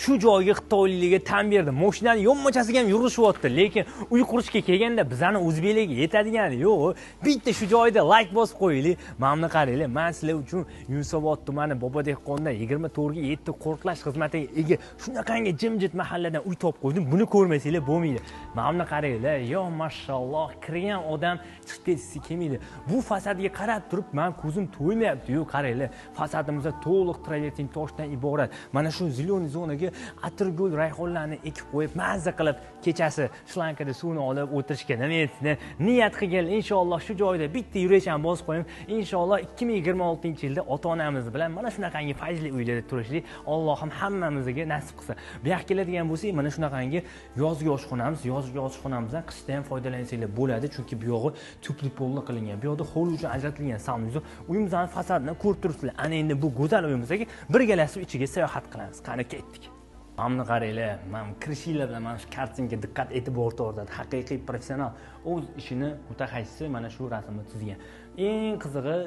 Shu joyga xitoyliklarga tan berdi. Mashinani yonmachasiga ham yurishyapti, lekin uy qurishga kelganda bizani o'zbeklarga yetadigani yo'q. Bitta shu joyda like bosib qo'yinglar. Mana qaranglar, men sizlar uchun Yunusobod tumani Bobodehqonda 24 ga 7 qo'riqlash xizmatiga ega shunaqangi jimjit mahalladan uy topib qo'ydim. Buni ko'rmasanglar bo'lmaydi. Mana qaranglar, yo mashalloh, kirgan odam chiqib ketsa kelmaydi. Bu fasadga qarab turib, men ko'zim to'ymayapti-yu, qaranglar. Fasadimizda to'liq travertin toshdan iborat. Mana shu ziloniy zonaga atirgul rayhonlarni ekib qo'yib, mazza qilib kechasi shlankada suvni olib o'tirishga niyat qilgan. Inshaalloh shu joyda bitta yuracham bosib qo'yim. Inshaalloh 2026-yilda ota-onamiz bilan mana shunaqangi fayzli uylarda turishlik Allohim hammamizga nasib qilsa. Bu yoqqa keladigan bo'lsak, mana shunaqangi yozgi oshxonamiz, yozgi oshxonamizdan qishda ham foydalansanglar bo'ladi, chunki bu yog'i tupli polli qilingan. Bu yoqda hovli uchun ajratilgan sanuzor. Uyimizning fasadini ko'rib turibsizlar. Ana endi bu go'zal uyimizga birgalashib ichiga sayohat qilamiz. Qani ketdik. Mana qaranglar, men kirishinglar bilan mana shu kartinga diqqat e'tibor tortadi. Haqiqiy professional o'z ishini mutaxassisi mana shu rasmni tuzgan. Eng qizig'i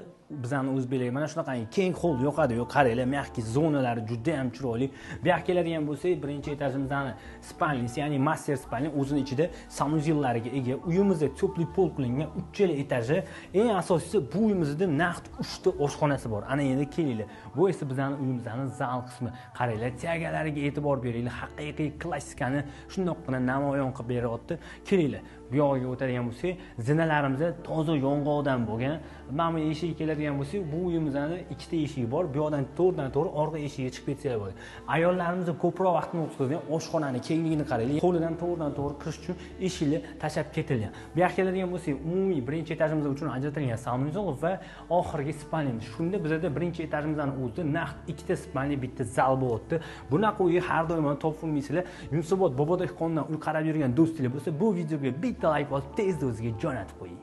bizani o'zbeklarga mana shunaqangi keng hol yoqadi. Qaranglar, mehki zonalari juda ham chiroyli. Bu yoqqa keladigan bo'lsak, birinchi etajimizdan spalnisi, ya'ni master spalni o'zini ichida sanuzillariga ega. Uyimizda tupli pol qilingan 3 etaji. Eng asosiysi bu uyimizda naqd 3 ta oshxonasi bor. Ana endi kelinglar. Bu esa bizani uyimizning zal qismi. Qaranglar, tegalariga e'tibor beringlar. Haqiqiy klassikani shundoqqina namoyon qilib beryapti. Kelinglar. Bu yoqqa o'tadigan bo'lsak, zinalarimizda toza yong'oqdan bo'lgan. Mana bu eshik keladigan bo'lsak, bu uyimizning 2 ta eshigi bor. Bu yoqdan to'g'ridan-to'g'ri orqa eshigiga chiqib ketsalar bo'ladi. Ayollarimiz ko'proq vaqtni o'tkazgan oshxonani kengligini qaranglar. Qo'lidan to'g'ridan-to'g'ri kirish uchun eshikni tashab ketilgan. Bu yoqqa keladigan bo'lsak, umumiy birinchi etajimiz uchun ajratilgan sanuzor va oxirgi spalnimiz. Shunda bizda birinchi etajimizning o'zida naqd 2 ta spalni, bitta zal bo'lyapti. Bunaqa uy har doim topilmaysizlar. Yunusobod Bobodehqondan uy qarab yurgan do'stlar bo'lsa, bu videoga bitta like bosib, tezda o'ziga jo'natib qo'ying.